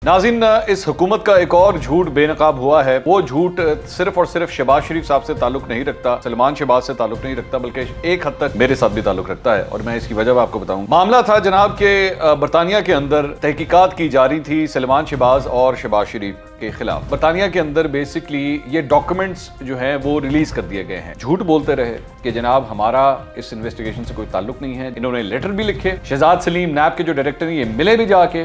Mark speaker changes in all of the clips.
Speaker 1: नाज़रीन, इस हुकूमत का एक और झूठ बेनकाब हुआ है। वो झूठ सिर्फ और सिर्फ शहबाज शरीफ साहब से ताल्लुक नहीं रखता, सलमान शहबाज से ताल्लुक नहीं रखता, बल्कि एक हद तक मेरे साथ भी ताल्लुक रखता है और मैं इसकी वजह आपको बताऊं। मामला था जनाब के बरतानिया के अंदर तहकीकात की जा रही थी सलमान शहबाज और शहबाज शरीफ के खिलाफ। बरतानिया के अंदर बेसिकली ये डॉक्यूमेंट्स जो हैं वो रिलीज कर दिए गए हैं। झूठ बोलते रहे कि जनाब हमारा इस इन्वेस्टिगेशन से कोई ताल्लुक नहीं है। इन्होंने लेटर भी लिखे, शहजाद सलीम नैब के जो डायरेक्टर हैं ये मिले भी जाके।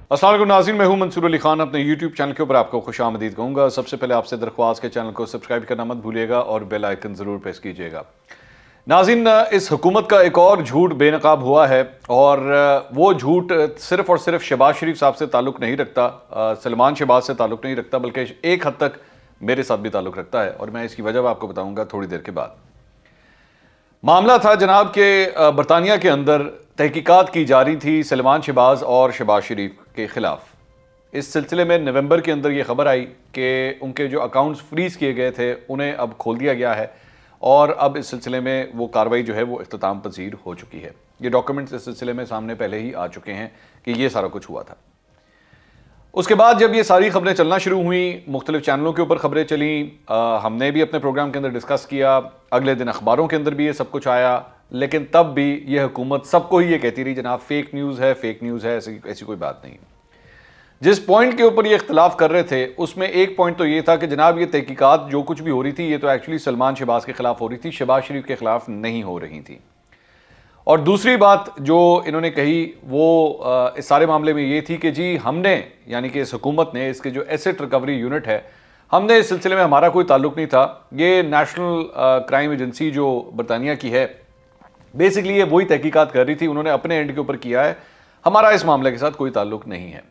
Speaker 1: अस्सलाम वालेकुम नाज़रीन, मैं हूं मंसूर अली खान। अपने YouTube चैनल के ऊपर आपको खुशामदीद कहूँगा। सबसे पहले आपसे दरख्वास्त के चैनल को सब्सक्राइब करना मत भूलिएगा और बेल आइकन ज़रूर प्रेस कीजिएगा। नाज़रीन, इस हुकूमत का एक और झूठ बेनकाब हुआ है और वो झूठ सिर्फ और सिर्फ शहबाज शरीफ साहब से ताल्लुक़ नहीं रखता, सलमान शहबाज से ताल्लुक़ नहीं रखता, बल्कि एक हद तक मेरे साथ भी ताल्लुक़ रखता है और मैं इसकी वजह आपको बताऊँगा थोड़ी देर के बाद। मामला था जनाब के बरतानिया के अंदर तहकीकात की जा रही थी सलमान शहबाज और शहबाज शरीफ के ख़िलाफ़। इस सिलसिले में नवंबर के अंदर ये ख़बर आई कि उनके जो अकाउंट्स फ्रीज़ किए गए थे उन्हें अब खोल दिया गया है और अब इस सिलसिले में वो कार्रवाई जो है वो इख्तिताम पजीर हो चुकी है। ये डॉक्यूमेंट्स इस सिलसिले में सामने पहले ही आ चुके हैं कि ये सारा कुछ हुआ था। उसके बाद जब ये सारी खबरें चलना शुरू हुई, मुख्तलिफ चैनलों के ऊपर खबरें चली, हमने भी अपने प्रोग्राम के अंदर डिस्कस किया, अगले दिन अखबारों के अंदर भी ये सब कुछ आया, लेकिन तब भी ये हुकूमत सबको ही ये कहती रही जनाब फेक न्यूज़ है, फेक न्यूज़ है, ऐसी कोई बात नहीं। जिस पॉइंट के ऊपर ये इख्तलाफ कर रहे थे उसमें एक पॉइंट तो ये था कि जनाब ये तहकीकात जो कुछ भी हो रही थी ये तो एक्चुअली सलमान शहबाज के खिलाफ हो रही थी, शहबाज शरीफ के खिलाफ नहीं हो रही थी। और दूसरी बात जो इन्होंने कही वो इस सारे मामले में ये थी कि जी हमने, यानी कि इस हुकूमत ने, इसके जो एसेट रिकवरी यूनिट है, हमने इस सिलसिले में हमारा कोई ताल्लुक नहीं था। ये नेशनल क्राइम एजेंसी जो बरतानिया की है बेसिकली ये वही तहकीकात कर रही थी, उन्होंने अपने एंड के ऊपर किया है, हमारा इस मामले के साथ कोई ताल्लुक नहीं है।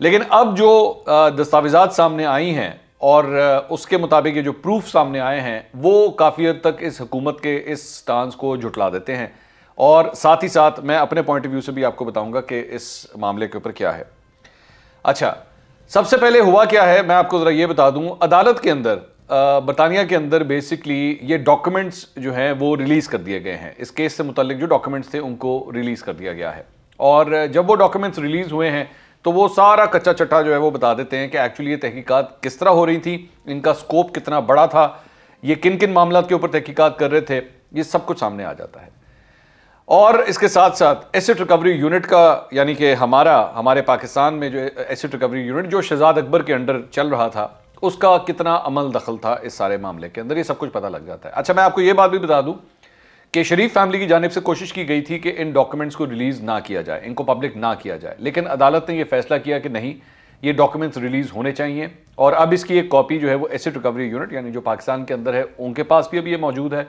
Speaker 1: लेकिन अब जो दस्तावेज़ात सामने आई हैं और उसके मुताबिक ये जो प्रूफ सामने आए हैं वो काफ़ी हद तक इस हुकूमत के इस स्टांस को झुटला देते हैं और साथ ही साथ मैं अपने पॉइंट ऑफ व्यू से भी आपको बताऊंगा कि इस मामले के ऊपर क्या है। अच्छा, सबसे पहले हुआ क्या है मैं आपको ज़रा ये बता दूं। अदालत के अंदर बरतानिया के अंदर बेसिकली ये डॉक्यूमेंट्स जो हैं वो रिलीज़ कर दिए गए हैं। इस केस से मुतल्लिक जो डॉक्यूमेंट्स थे उनको रिलीज़ कर दिया गया है और जब वो डॉक्यूमेंट्स रिलीज़ हुए हैं तो वो सारा कच्चा चट्टा जो है वो बता देते हैं कि एक्चुअली ये तहकीकात किस तरह हो रही थी, इनका स्कोप कितना बड़ा था, ये किन किन मामलात के ऊपर तहकीकात कर रहे थे, ये सब कुछ सामने आ जाता है। और इसके साथ साथ एसेट रिकवरी यूनिट का, यानी कि हमारे पाकिस्तान में जो एसेट रिकवरी यूनिट जो शहजाद अकबर के अंडर चल रहा था उसका कितना अमल दखल था इस सारे मामले के अंदर, ये सब कुछ पता लग जाता है। अच्छा, मैं आपको ये बात भी बता दूं कि शरीफ फैमिली की जानिब से कोशिश की गई थी कि इन डॉक्यूमेंट्स को रिलीज़ ना किया जाए, इनको पब्लिक ना किया जाए, लेकिन अदालत ने यह फैसला किया कि नहीं, ये डॉक्यूमेंट्स रिलीज़ होने चाहिए और अब इसकी एक कॉपी जो है वो एसेट रिकवरी यूनिट यानी जो पाकिस्तान के अंदर है उनके पास भी अभी ये मौजूद है।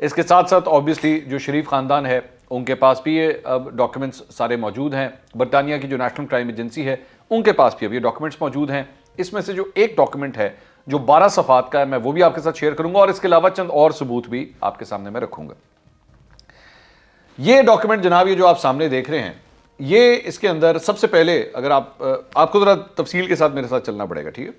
Speaker 1: इसके साथ साथ ऑब्वियसली जो शरीफ ख़ानदान है उनके पास भी ये अब डॉक्यूमेंट्स सारे मौजूद हैं। बरतानिया की जो नेशनल क्राइम एजेंसी है उनके पास भी अब ये डॉक्यूमेंट्स मौजूद हैं। इसमें से जो एक डॉक्यूमेंट है जो 12 सफ़ात का है, मैं वो भी आपके साथ शेयर करूंगा और इसके अलावा चंद और सबूत भी आपके सामने मैं रखूंगा। ये डॉक्यूमेंट जनाब, ये जो आप सामने देख रहे हैं, ये इसके अंदर सबसे पहले अगर आपको जरा तफसील के साथ मेरे साथ चलना पड़ेगा, ठीक है।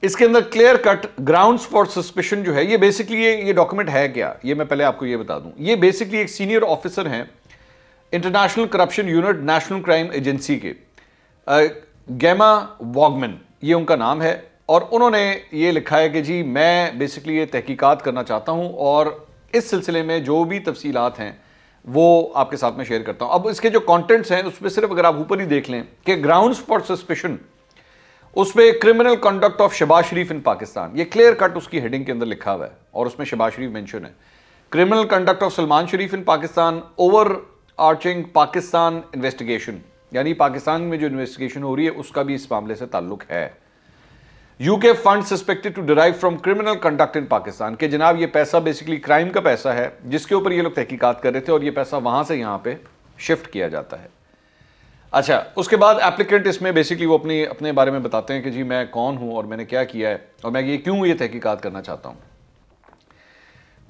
Speaker 1: इसके अंदर clear cut grounds for suspicion जो है, ये बेसिकली ये डॉक्यूमेंट है क्या, ये मैं पहले आपको ये बता दूं। ये बेसिकली एक सीनियर ऑफिसर हैं international corruption unit national Crime agency के, गैमा वॉगमैन ये उनका नाम है और उन्होंने ये लिखा है कि जी मैं बेसिकली ये तहकीकात करना चाहता हूं और इस सिलसिले में जो भी तफसीलात हैं वो आपके साथ में शेयर करता हूं। अब इसके जो कंटेंट्स हैं उसमें सिर्फ अगर आप ऊपर ही देख लें कि ग्राउंड्स फॉर सस्पिशन, उसमें क्रिमिनल कंडक्ट ऑफ शहबाज शरीफ इन पाकिस्तान, ये क्लियर कट उसकी हेडिंग के अंदर लिखा हुआ है और उसमें शहबाज शरीफ मेंशन है। Criminal conduct of Salman Sharif in Pakistan, over arching Pakistan investigation, यानी पाकिस्तान में जो इन्वेस्टिगेशन हो रही है उसका भी इस मामले से ताल्लुक है। UK fund suspected to derive from criminal conduct in Pakistan, के जनाब ये पैसा बेसिकली क्राइम का पैसा है जिसके ऊपर ये लोग तहकीकात कर रहे थे और ये पैसा वहां से यहां पे शिफ्ट किया जाता है। अच्छा, उसके बाद एप्लीकेंट इसमें बेसिकली वो अपने बारे में बताते हैं कि जी मैं कौन हूं और मैंने क्या किया है और मैं ये क्यों ये तहकीकात करना चाहता हूं।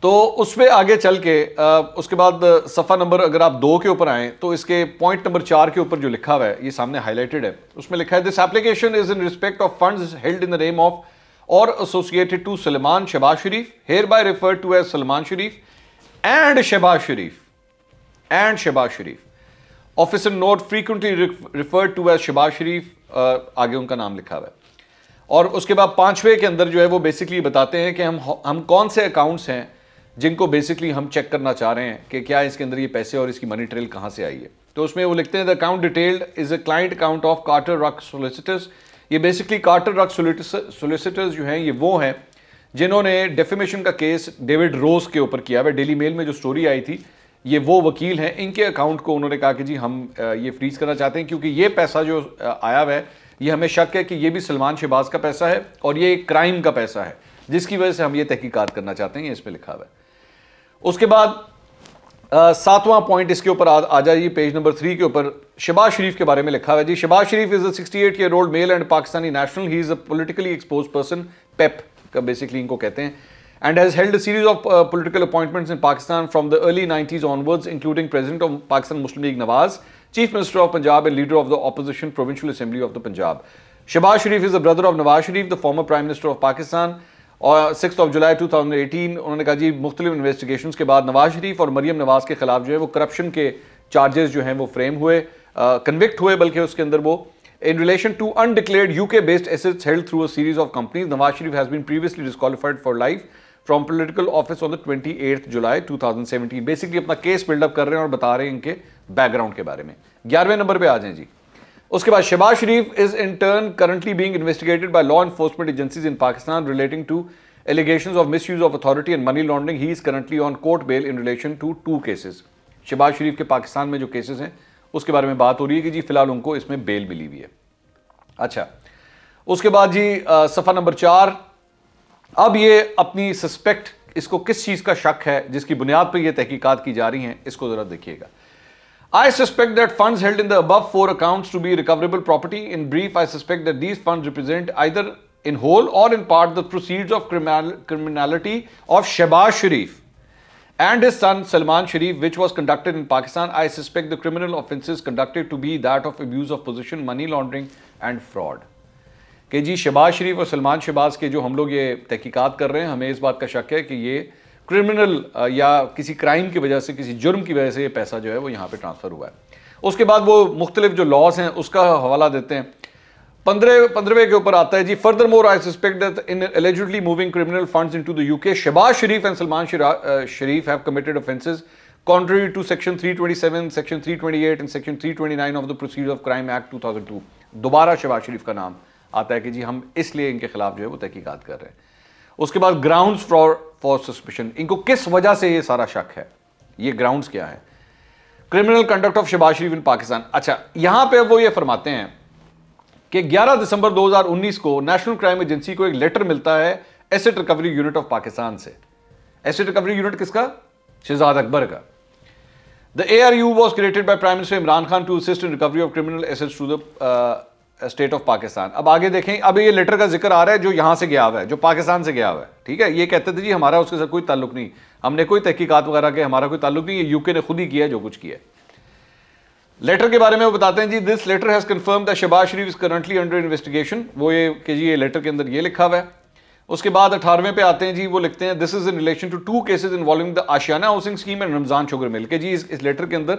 Speaker 1: तो उसमें आगे चल के उसके बाद सफ़ा नंबर अगर आप 2 के ऊपर आएँ तो इसके पॉइंट नंबर 4 के ऊपर जो लिखा हुआ है, ये सामने हाईलाइटेड है, उसमें लिखा है this application is in respect of funds held in the name of or associated to Salman Shahbaz Sharif, hereby referred to as Salman Sharif and Shahbaz Sharif officer note frequently referred to as Shahbaz Sharif, आगे उनका नाम लिखा हुआ है। और उसके बाद 5वें के अंदर जो है वो बेसिकली बताते हैं कि हम कौन से अकाउंट्स हैं जिनको बेसिकली हम चेक करना चाह रहे हैं कि क्या इसके अंदर ये पैसे और इसकी मनी ट्रेल कहाँ से आई है। तो उसमें वो लिखते हैं the account detailed is a client account of Carter Ruck solicitors. ये बेसिकली कार्टर रक सोलिसिटर्स जो हैं ये वो हैं जिन्होंने डेफेमेशन का केस डेविड रोज के ऊपर किया हुआ। डेली मेल में जो स्टोरी आई थी, ये वो वकील हैं, इनके अकाउंट को उन्होंने कहा कि जी हम ये फ्रीज करना चाहते हैं क्योंकि ये पैसा जो आया हुआ है ये हमें शक है कि ये भी सलमान शहबाज का पैसा है और ये एक क्राइम का पैसा है जिसकी वजह से हम ये तहकीकात करना चाहते हैं, ये इस पर लिखा हुआ है। उसके बाद 7वां पॉइंट इसके ऊपर आ जाइए, पेज नंबर 3 के ऊपर शहबाज शरीफ के बारे में लिखा हुआ है जी। Shahbaz Sharif is a 68 year old male and Pakistani national, he is a politically exposed person, PEP का बेसिकली इनको कहते हैं, and has held a series of political appointments in Pakistan from the early 90s onwards, including President of Pakistan Muslim League Nawaz, Chief Minister of Punjab and Leader of the Opposition Provincial Assembly of the Punjab. Shehbaz Sharif is the brother of Nawaz Sharif, the former Prime Minister of Pakistan. और 6 जुलाई 2018 उन्होंने कहा जी मुख्तलिफ investigations के बाद नवाज शरीफ और मरियम नवाज के खिलाफ जो है वो करप्शन के चार्जेस जो हैं वो फ्रेम हुए, कन्विक्ट हुए, बल्कि उसके अंदर वो in relation to undeclared UK based assets held through a series of companies. Nawaz Sharif has been previously disqualified for life from political office on the 28th July 2017. Basically अपना case buildup कर रहे हैं और बता रहे हैं इनके background के बारे में। 11वें नंबर पे आ जाएं जी। उसके बाद Shahbaz Sharif is in turn currently being investigated by law enforcement agencies in Pakistan relating to allegations of misuse of authority and money laundering. He is currently on court bail in relation to 2 cases. Shahbaz शरीफ के पाकिस्तान में जो cases हैं उसके बारे में बात हो रही है कि जी फिलहाल उनको इसमें बेल मिली हुई है। अच्छा, उसके बाद जी सफ़ा नंबर 4, अब ये अपनी सस्पेक्ट, इसको किस चीज़ का शक है जिसकी बुनियाद पर ये तहकीकात की जा रही हैं, इसको ज़रा देखिएगा। I suspect that funds held in the above 4 accounts to be recoverable property. In brief, I suspect that these funds represent either in whole or in part the proceeds of criminality of Shehbaz Sharif and his son Salman Sharif, which was conducted in Pakistan. I suspect the criminal offences conducted to be that of abuse of position, money laundering and fraud. कि जी शहबाज शरीफ और सलमान शहबाज के जो हम लोग ये तहकीकात कर रहे हैं, हमें इस बात का शक है कि ये क्रिमिनल या किसी क्राइम की वजह से, किसी जुर्म की वजह से ये पैसा जो है वो यहाँ पे ट्रांसफ़र हुआ है। उसके बाद वो मुख्तलिफ जो लॉज हैं उसका हवाला देते हैं। 15वें के ऊपर आता है जी, furthermore I suspect that in allegedly moving criminal funds into the UK, Shahbaz Sharif and Salman Sharif have committed offences contrary to section 327, section 328 and section 329 of the Proceeds of Crime Act 2002. दोबारा शहबाज शरीफ का नाम आता है कि जी हम इसलिए इनके खिलाफ जो है वो तहकीकात कर रहे हैं। उसके बाद ग्राउंड्स फॉर सस्पिशन, इनको किस वजह से ये सारा शक है, ये ग्राउंड्स क्या है। क्रिमिनल कंडक्ट ऑफ शहबाज शरीफ इन पाकिस्तान। अच्छा, यहां पे वो ये फरमाते हैं कि 11 दिसंबर 2019 को नेशनल क्राइम एजेंसी को एक लेटर मिलता है asset recovery unit of Pakistan से। एसेट रिकवरी यूनिट किसका? शहजाद अकबर का। The ARU was created by Prime Minister Imran Khan to assist in recovery of criminal assets to the state of Pakistan. अब आगे देखें, अब ये लेटर का जिक्र आ रहा है जो यहां से गया हुआ है, जो पाकिस्तान से गया हुआ है, ठीक है। ये कहते थे जी हमारा उसके साथ कोई ताल्लुक नहीं, हमने कोई तहकीकात वगैरह के, हमारा कोई ताल्लुक नहीं, ये यूके ने खुद ही किया जो कुछ किया। लेटर के बारे में वो बताते हैं जी, this letter has confirm that Shahbaz Sharif is currently under investigation. वो ये कि जी ये लेटर के अंदर ये लिखा हुआ है। उसके बाद 18वें पे आते हैं जी, वो लिखते हैं this is in relation to 2 cases involving the Ashiana housing scheme and Ramzan sugar mill के जी इस लेटर के अंदर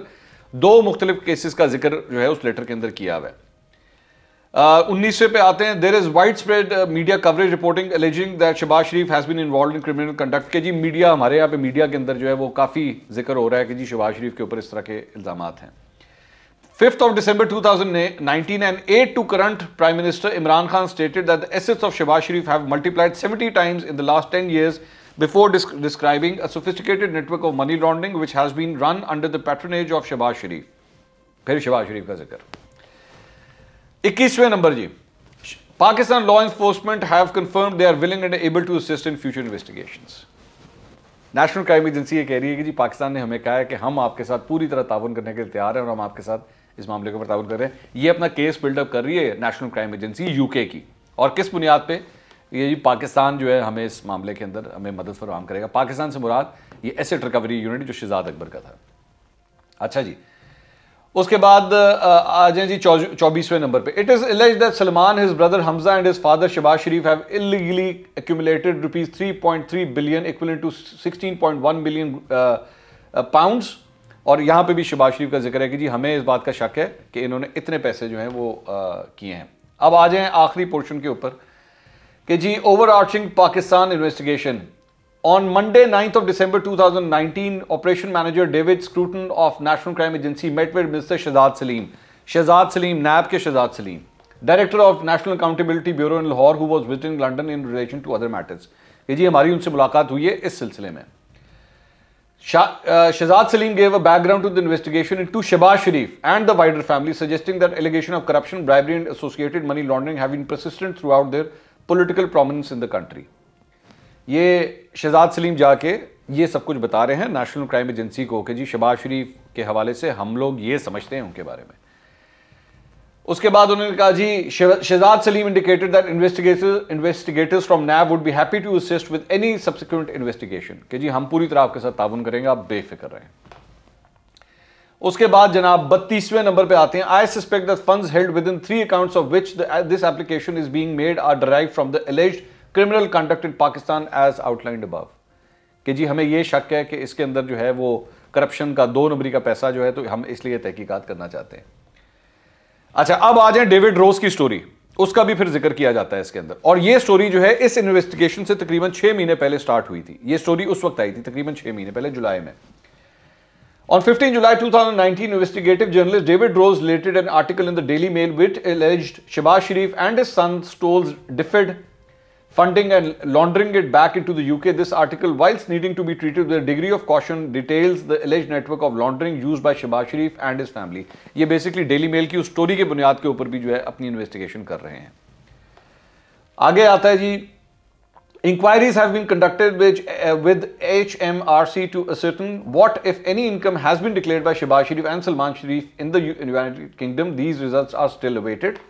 Speaker 1: 2 मुख्तलिफ केसेस का जिक्र जो है उस लेटर के अंदर किया हुआ है। 19वें पे आते हैं, there is wide spread media coverage reporting alleging that Shahbaz Sharif has been involved in criminal conduct के जी मीडिया, हमारे यहाँ पे मीडिया के अंदर जो है वो काफ़ी जिक्र हो रहा है कि जी शहबाज शरीफ के ऊपर इस तरह के इल्ज़ामात हैं। 5th of December 2019 and 8 to current Prime Minister Imran Khan stated that the assets of Shehbaz Sharif have multiplied 70 times in the last 10 years before describing a sophisticated network of money laundering which has been run under the patronage of Shehbaz Sharif. फिर शहबाज शरीफ का जिक्र। 21वें number ji, Pakistan law enforcement have confirmed they are willing and able to assist in future investigations. National Crime agency ये कह रही है कि जी पाकिस्तान ने हमें कहा है कि हम आपके साथ पूरी तरह ताउन करने के लिए तैयार हैं और हम आपके साथ इस मामले के ऊपर ताउन कर रहे हैं। ये अपना केस बिल्डअप कर रही है नेशनल क्राइम एजेंसी यूके की, और किस बुनियाद पे? ये जी पाकिस्तान जो है हमें इस मामले के अंदर हमें मदद फराहम करेगा। पाकिस्तान से मुराद ये एसेट रिकवरी यूनिट जो शहजाद अकबर का था। अच्छा जी, उसके बाद आ जाए जी 24वें नंबर पे। It is alleged that Salman, his brother Hamza and his father Shahbaz Sharif have illegally accumulated ₹3.3 billion equivalent to 16.1 billion pounds. और यहां पे भी शहबाज शरीफ का जिक्र है कि जी हमें इस बात का शक है कि इन्होंने इतने पैसे जो हैं वो किए हैं। अब आ जाएं आखिरी पोर्शन के ऊपर कि जी overarching Pakistan investigation. On Monday, 9th of December 2019, Operation Manager David Scruton of National Crime Agency met with Mr. Shehzad Salim, NAB के Shehzad Salim, Director of National Accountability Bureau in Lahore, who was visiting London in relation to other matters. कि जी हमारी उनसे मुलाकात हुई है इस सिलसिले में। Shehzad Salim gave a background to the investigation into Shehbaz Sharif and the wider family, suggesting that allegation of corruption, bribery and associated money laundering have been persistent throughout their political prominence in the country. ये शहजाद सलीम जाके ये सब कुछ बता रहे हैं national Crime agency को कि जी शहबाज शरीफ के हवाले से हम लोग ये समझते हैं उनके बारे में। उसके बाद उन्होंने कहा जी Shahzad Saleem indicated that investigators from NAB would be happy to assist with any subsequent investigation कि जी हम पूरी तरह आपके साथ ताउन करेंगे, आप बेफिक्र रहें। उसके बाद जनाब 32वें नंबर पे आते हैं। I suspect that funds held within 3 accounts of which this application is being made are derived from the alleged criminal conduct in Pakistan as outlined above. कि जी हमें यह शक है कि इसके अंदर जो है वो करप्शन का 2 नंबरी का पैसा जो है, तो हम इसलिए तहकीकात करना चाहते हैं। अच्छा, अब आ जाए डेविड रोज की स्टोरी, उसका भी फिर जिक्र किया जाता है इसके अंदर। और ये स्टोरी जो है इस इन्वेस्टिगेशन से तकरीबन 6 महीने पहले स्टार्ट हुई थी। ये स्टोरी उस वक्त आई थी तकरीबन 6 महीने पहले, जुलाई में। On 15 July 2019, investigative journalist David Rose related an article in the Daily Mail which alleged Shehbaz Sharif and his son stole DFID funding and laundering it back into the UK. This article, whilst needing to be treated with a degree of caution, details the alleged network of laundering used by Shehbaz Sharif and his family. ये basically Daily Mail की उस story के बुनियाद के ऊपर भी जो है अपनी इन्वेस्टिगेशन कर रहे हैं। आगे आता है जी, inquiries have been conducted with HMRC to ascertain what, if any, income has been declared by Shehbaz Sharif and Salman Sharif in the United Kingdom. These results are still awaited.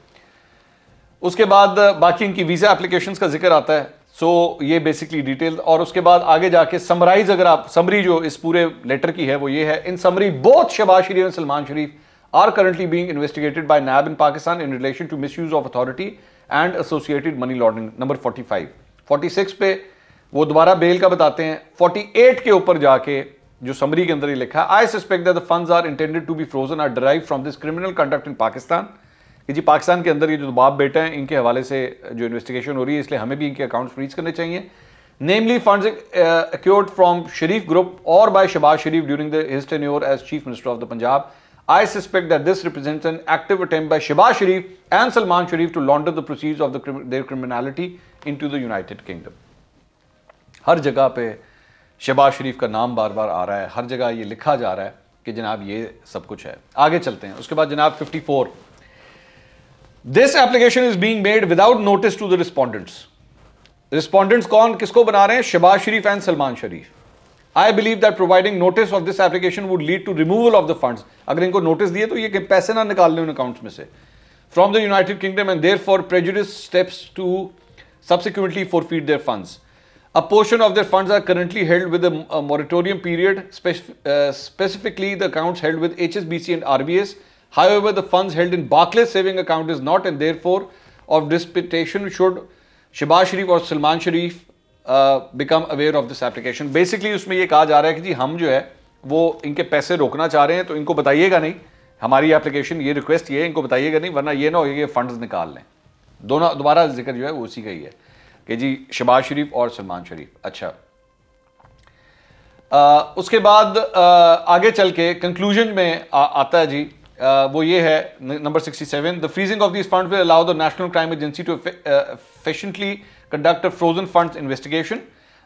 Speaker 1: उसके बाद बाकी इनकी वीज़ा एप्लीकेशंस का जिक्र आता है। सो ये basically detail. और उसके बाद आगे जाके समराइज, अगर आप समरी जो इस पूरे लेटर की है वो ये है। In summary both Shahbaz Sharif and Salman Sharif are currently being investigated by NAB in Pakistan in relation to misuse of authority and associated money laundering. Number 45, 46 पे वो दोबारा बेल का बताते हैं। 48 के ऊपर जाके जो समरी के अंदर ही लिखा, I suspect that the funds are intended to be frozen are derived from this criminal conduct in Pakistan. कि जी पाकिस्तान के अंदर ये जो बाप बेटा हैं इनके हवाले से जो इन्वेस्टिगेशन हो रही है, इसलिए हमें भी इनके अकाउंट्स फ्रीज करने चाहिए। Namely funds acquired from Sharif group or by Shahbaz Sharif during his tenure as chief minister of the Punjab. I suspect that this represents an active attempt by Shahbaz Sharif and Salman Sharif to launder the proceeds of their criminality into the United Kingdom. हर जगह पे शहबाज शरीफ का नाम बार बार आ रहा है, हर जगह ये लिखा जा रहा है कि जनाब ये सब कुछ है। आगे चलते हैं। उसके बाद जनाब 54, This application is being made without notice to the respondents. Respondents कौन किसको बना रहे हैं? Shahbaz Sharif and Salman Sharif. I believe that providing notice of this application would lead to removal of the funds. अगर इनको नोटिस दिए तो ये पैसे ना निकाल लें उन अकाउंट्स में से from the United Kingdom and therefore prejudice steps to subsequently forfeit their funds. A portion of their funds are currently held with a moratorium period, specifically the accounts held with HSBC and RBS. However, the funds held in Barclays saving account is not, and therefore of disputation should Shehbaz Sharif और सलमान शरीफ become aware of this application. Basically उसमें ये कहा जा रहा है कि जी हम जो है वो इनके पैसे रोकना चाह रहे हैं, तो इनको बताइएगा नहीं, हमारी एप्लीकेशन ये रिक्वेस्ट ये है, इनको बताइएगा नहीं, वरना ये ना हो कि फंड्स निकाल लें। दोनों दोबारा जिक्र जो है वो उसी का ही है कि जी शहबाज शरीफ और सलमान शरीफ। अच्छा, उसके बाद आगे चल के कंक्लूजन में आता है जी, वो ये है number 67, the freezing of this funds will allow the National Crime Agency to efficiently conduct a frozen funds investigation.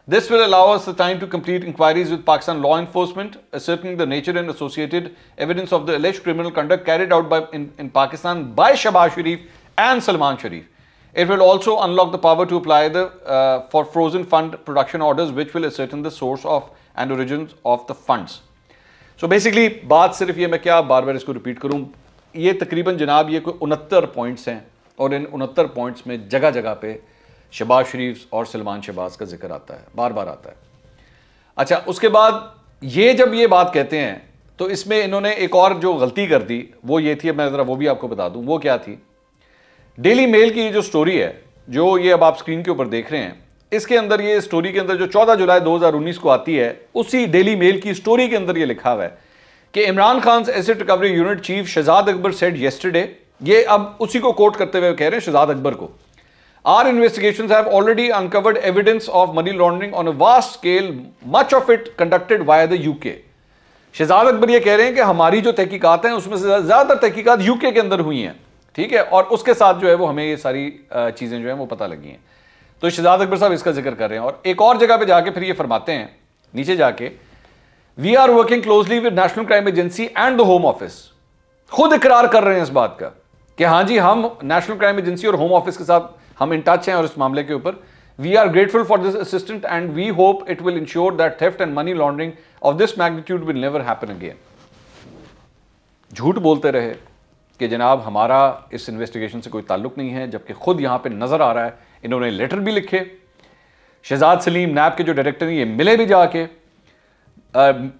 Speaker 1: This will allow us the time to complete inquiries with Pakistan law enforcement, ascertaining the nature and associated evidence of the alleged criminal conduct carried out in Pakistan by Shehbaz Sharif and Salman Sharif. It will also unlock the power to apply for frozen fund production orders, which will ascertain the source of and origins of the funds. So basically बात सिर्फ ये, मैं क्या बार बार इसको repeat करूँ, ये तकरीबन जनाब ये कोई 69 पॉइंट्स हैं और इन 69 पॉइंट्स में जगह जगह पे शहबाज शरीफ और सलमान शहबाज का जिक्र आता है, बार बार आता है। अच्छा, उसके बाद ये जब ये बात कहते हैं तो इसमें इन्होंने एक और जो गलती कर दी वो ये थी, अब मैं ज़रा वो भी आपको बता दूं, वो क्या थी। डेली मेल की जो स्टोरी है, जो ये अब आप स्क्रीन के ऊपर देख रहे हैं, इसके अंदर ये स्टोरी के अंदर जो 14 जुलाई 2019 को आती है, उसी डेली मेल की स्टोरी के अंदर ये लिखा हुआ है कि Imran Khan asset recovery unit chief Shahzad Akbar said yesterday, ये अब उसी को कोट करते हुए कह रहे हैं शहजाद अकबर को, our investigations have already uncovered evidence of money laundering on a vast scale, much of it conducted via the UK. Shahzad Akbar ये कह रहे हैं कि हमारी जो तहकीकात हैं उसमें से ज्यादातर तहकीकात यूके के अंदर हुई हैं, ठीक है, और उसके साथ जो है वो हमें ये सारी चीजें जो है वो पता लगी हैं। तो शहजाद अकबर साहब इसका जिक्र कर रहे हैं और एक और जगह पे जाके फिर ये फरमाते हैं नीचे जाके, we are working closely with National Crime Agency and the Home Office. खुद इकरार कर रहे हैं इस बात का कि हाँ जी, हम नेशनल क्राइम एजेंसी और होम ऑफिस के साथ हम इन टच हैं और इस मामले के ऊपर we are grateful for this assistant and we hope it will ensure that theft and money laundering of this magnitude will never happen again. झूठ बोलते रहे कि जनाब हमारा इस इन्वेस्टिगेशन से कोई ताल्लुक नहीं है, जबकि खुद यहां पे नजर आ रहा है। इन्होंने लेटर भी लिखे, शहजाद सलीम नैब के जो डायरेक्टर हैं ये मिले भी जाके,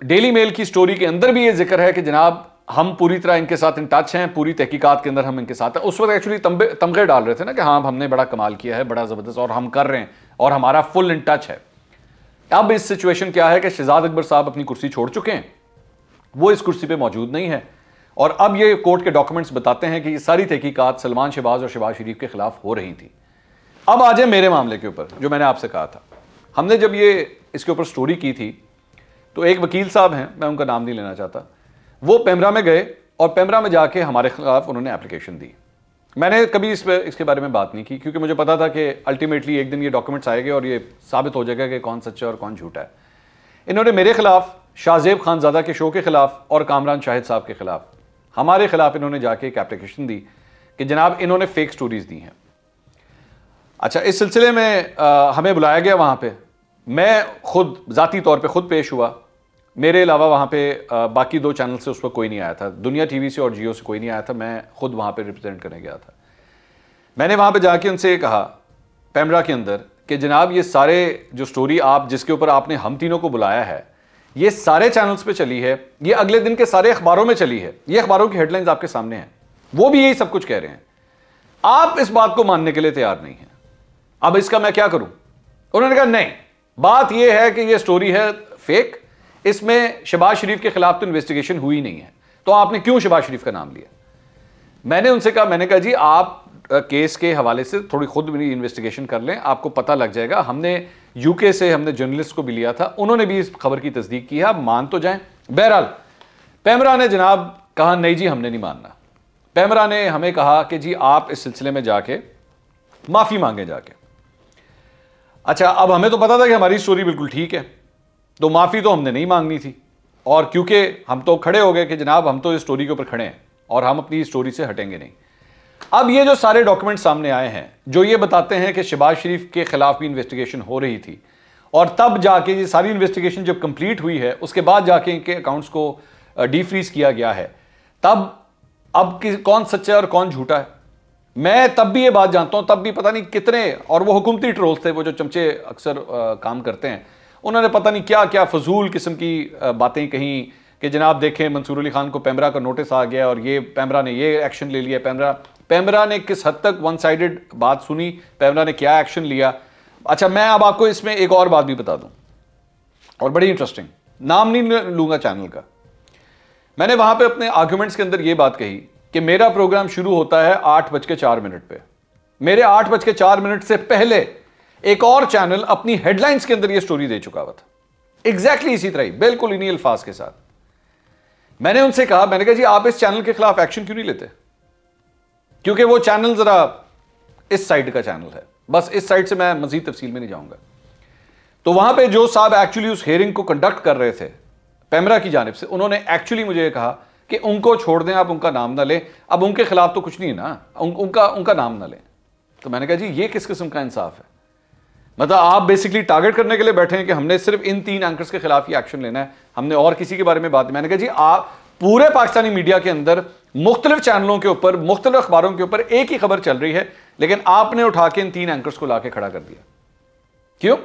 Speaker 1: डेली मेल की स्टोरी के अंदर भी ये जिक्र है कि जनाब हम पूरी तरह इनके साथ इन टच हैं, पूरी तहकीकात के अंदर हम इनके साथ हैं। उस वक्त एक्चुअली तमगे डाल रहे थे ना कि हाँ हमने बड़ा कमाल किया है, बड़ा ज़बरदस्त, और हम कर रहे हैं और हमारा फुल इन टच है। अब इस सिचुएशन क्या है कि शहजाद अकबर साहब अपनी कुर्सी छोड़ चुके हैं, वो इस कुर्सी पर मौजूद नहीं है, और अब ये कोर्ट के डॉक्यूमेंट्स बताते हैं कि ये सारी तहकीकात सलमान शहबाज और शहबाज शरीफ के खिलाफ हो रही थी। अब आ जाए मेरे मामले के ऊपर, जो मैंने आपसे कहा था। हमने जब ये इसके ऊपर स्टोरी की थी तो एक वकील साहब हैं, मैं उनका नाम नहीं लेना चाहता, वो पेमरा में गए और पेमरा में जाके हमारे खिलाफ उन्होंने एप्लीकेशन दी। मैंने कभी इसके बारे में बात नहीं की क्योंकि मुझे पता था कि अल्टीमेटली एक दिन ये डॉक्यूमेंट्स आएंगे और ये साबित हो जाएगा कि कौन सच्चा और कौन झूठा है। इन्होंने मेरे खिलाफ, शाहजेब खानजादा के शो के खिलाफ और कामरान शाहिद साहब के खिलाफ, हमारे खिलाफ इन्होंने जाके एक एप्लीकेशन दी कि जनाब इन्होंने फेक स्टोरीज दी हैं। अच्छा, इस सिलसिले में हमें बुलाया गया वहाँ पे, मैं खुद ज़ाती तौर पे खुद पेश हुआ, मेरे अलावा वहाँ पे बाकी 2 चैनल से उस पर कोई नहीं आया था, दुनिया टीवी से और जियो से कोई नहीं आया था, मैं खुद वहाँ पे रिप्रेजेंट करने गया था। मैंने वहाँ पे जाके उनसे ये कहा पेमरा के अंदर कि जनाब ये सारे जो स्टोरी आप जिसके ऊपर आपने हम तीनों को बुलाया है, ये सारे चैनल्स पे चली है, ये अगले दिन के सारे अखबारों में चली है, ये अखबारों की हेडलाइंस आपके सामने हैं, वो भी यही सब कुछ कह रहे हैं, आप इस बात को मानने के लिए तैयार नहीं है। अब इसका मैं क्या करूं? उन्होंने कहा नहीं, बात यह है कि ये स्टोरी है फेक, इसमें शहबाज शरीफ के खिलाफ तो इन्वेस्टिगेशन हुई नहीं है, तो आपने क्यों शहबाज शरीफ का नाम लिया? मैंने उनसे कहा, मैंने कहा जी आप केस के हवाले से थोड़ी खुद भी इन्वेस्टिगेशन कर लें, आपको पता लग जाएगा। हमने यूके से हमने जर्नलिस्ट को भी लिया था, उन्होंने भी इस खबर की तस्दीक की है, आप मान तो जाएं। बहरहाल पेमरा ने जनाब कहा नहीं जी हमने नहीं मानना। पेमरा ने हमें कहा कि जी आप इस सिलसिले में जाके माफी मांगे जाके। अच्छा, अब हमें तो पता था कि हमारी स्टोरी बिल्कुल ठीक है, तो माफी तो हमने नहीं मांगनी थी, और क्योंकि हम तो खड़े हो गए कि जनाब हम तो इस स्टोरी के ऊपर खड़े हैं और हम अपनी स्टोरी से हटेंगे नहीं। अब ये जो सारे डॉक्यूमेंट सामने आए हैं जो ये बताते हैं कि शहबाज शरीफ के खिलाफ भी इन्वेस्टिगेशन हो रही थी, और तब जाके ये सारी इन्वेस्टिगेशन जब कंप्लीट हुई है उसके बाद जाके इनके अकाउंट्स को डीफ्रीज किया गया है, तब अब कौन सच्चा है और कौन झूठा है मैं तब भी ये बात जानता हूं। तब भी पता नहीं कितने, और वो हुकूमती ट्रोल्स थे, वो जो चमचे अक्सर काम करते हैं, उन्होंने पता नहीं क्या क्या फजूल किस्म की बातें कही कि जनाब देखें मंसूर अली खान को पेमरा का नोटिस आ गया और ये पेमरा ने ये एक्शन ले लिया। पेमरा ने किस हद तक वन साइडेड बात सुनी, पेमरा ने क्या एक्शन लिया। अच्छा, मैं अब आपको इसमें एक और बात भी बता दूं, और बड़ी इंटरेस्टिंग, नाम नहीं लूंगा चैनल का। मैंने वहां पे अपने आर्ग्यूमेंट्स के अंदर ये बात कही कि मेरा प्रोग्राम शुरू होता है 8:04 पे, मेरे 8:04 से पहले एक और चैनल अपनी हेडलाइंस के अंदर ये स्टोरी दे चुका हुआ था, एग्जैक्टली इसी तरह ही, बिल्कुल इन्हीं अल्फाज के साथ। मैंने उनसे कहा, मैंने कहा जी आप इस चैनल के खिलाफ एक्शन क्यों नहीं लेते, क्योंकि वो चैनल जरा इस साइड का चैनल है, बस इस साइड से मैं मजीद तफसील में नहीं जाऊंगा। तो वहां पे जो साहब एक्चुअली उस हेयरिंग को कंडक्ट कर रहे थे पेमरा की जानिब से, उन्होंने एक्चुअली मुझे कहा कि उनको छोड़ दें, आप उनका नाम ना लें, अब उनके खिलाफ तो कुछ नहीं है ना, उनका नाम ना लें। तो मैंने कहा जी ये किस किस्म का इंसाफ है, मतलब आप बेसिकली टारगेट करने के लिए बैठे हैं कि हमने सिर्फ इन 3 एंकर्स के खिलाफ ही एक्शन लेना है, हमने और किसी के बारे में बात नहीं। मैंने कहा जी आप पूरे पाकिस्तानी मीडिया के अंदर मुख्तलिफ चैनलों के ऊपर, मुख्तलिफ अखबारों के ऊपर एक ही खबर चल रही है लेकिन आपने उठा के इन 3 एंकर्स को लाके खड़ा कर दिया। क्यों?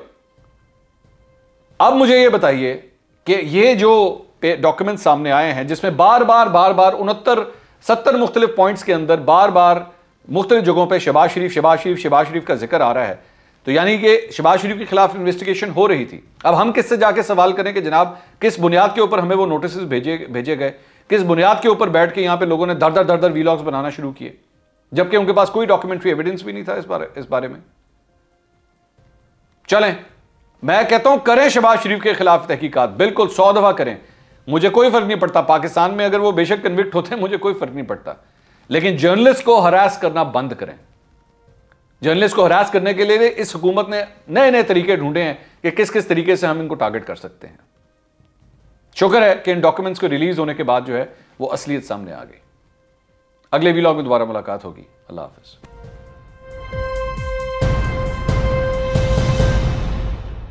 Speaker 1: अब मुझे यह बताइए कि ये जो डॉक्यूमेंट सामने आए हैं जिसमें बार बार 69-70 मुख्तलिफ पॉइंट्स के अंदर बार बार मुख्तलिफ जगहों पे शहबाज शरीफ का जिक्र आ रहा है, तो यानी कि शहबाज शरीफ के खिलाफ इन्वेस्टिगेशन हो रही थी। अब हम किससे जाके सवाल करें कि जनाब किस बुनियाद के ऊपर हमें वो नोटिस भेजे गए, किस बुनियाद के ऊपर बैठ के यहां पे लोगों ने दर वीलॉग्स बनाना शुरू किए, जबकि उनके पास कोई डॉक्यूमेंट्री एविडेंस भी नहीं था इस बारे में। चलें, मैं कहता हूं करें शहबाज शरीफ के खिलाफ तहकीकात, बिल्कुल 100 दफा करें, मुझे कोई फर्क नहीं पड़ता। पाकिस्तान में अगर वो बेशक कन्विक्ट होते हैं मुझे कोई फर्क नहीं पड़ता, लेकिन जर्नलिस्ट को हरास करना बंद करें। जर्नलिस्ट को हरास करने के लिए इस हुकूमत ने नए नए तरीके ढूंढे हैं कि किस किस तरीके से हम इनको टारगेट कर सकते हैं। शुक्र है कि इन डॉक्यूमेंट्स को रिलीज होने के बाद जो है वो असलियत सामने आ गई। अगले वीलॉग में दोबारा मुलाकात होगी। अल्लाह हाफिज।